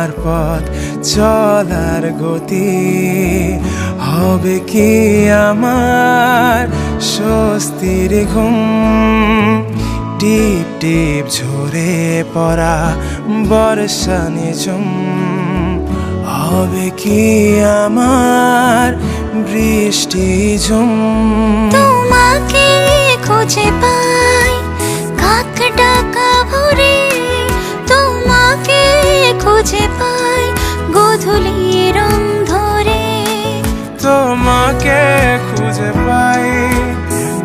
আমার পথ চলার গতি হবে কি আমার স্বস্তির ঘুম। টিপ টিপ ঝরে পড়া বর্ষা নিঝুম হবে কি আমার বৃষ্টি ঝুম। তোমাকে খুঁজে পাই কাক ডাকা ভোরে, তোমাকে খুঁজে পাই গোধূলি রং ধরে। তোমাকে খুঁজে পাই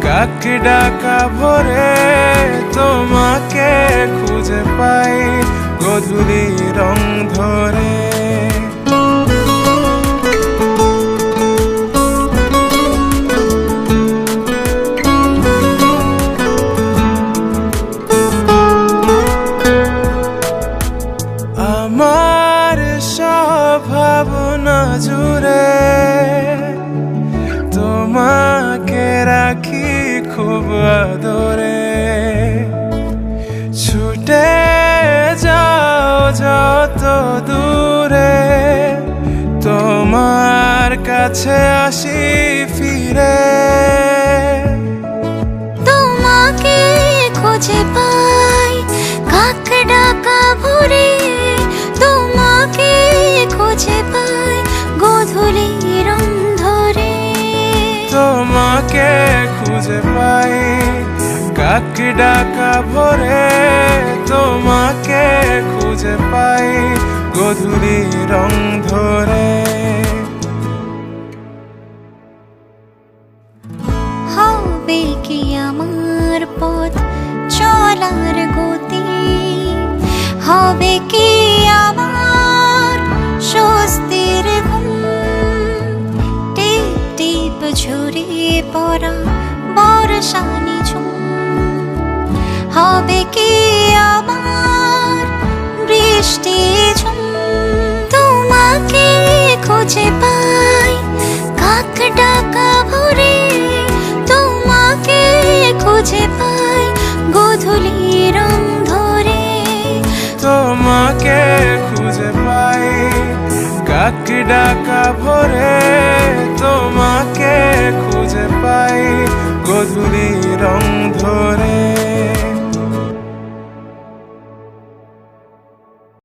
কাক ডাকা ভোরে, তোমাকে খুঁজে পাই গোধূলি রং ধরে। আমার সব ভাবনা জুড়ে তোমাকে রাখি খুব আদরে। ছুটে যাও যত দূরে, তোমার কাছে আসি ফিরে। তোমাকে খুঁজে পাই কাক ডাকা ভোরে, তোমাকে খুঁজে পাই গোধূলি রং ধরে। তোমাকে খুঁজে পাই কাক ডাকা ভোরে, তোমাকে খুঁজে পাই গোধূলি রং ধরে। হবে কি আমার পথ চলার গতি, হবে কি আমার স্বস্তির ঘুম। টিপ টিপ ঝরে পড়া বর্ষা নিঝুম হবে কি আমার বৃষ্টি ঝুম। তোমাকে খুঁজে পাই কাক ডাকা ভোরে, তোমাকে খুঁজে পাই গোধূলি রং ধরে। তোমাকে খুঁজে পাই কাক ডাকা ভোরে, তোমাকে খুঁজে পাই গোধূলি রং ধরে।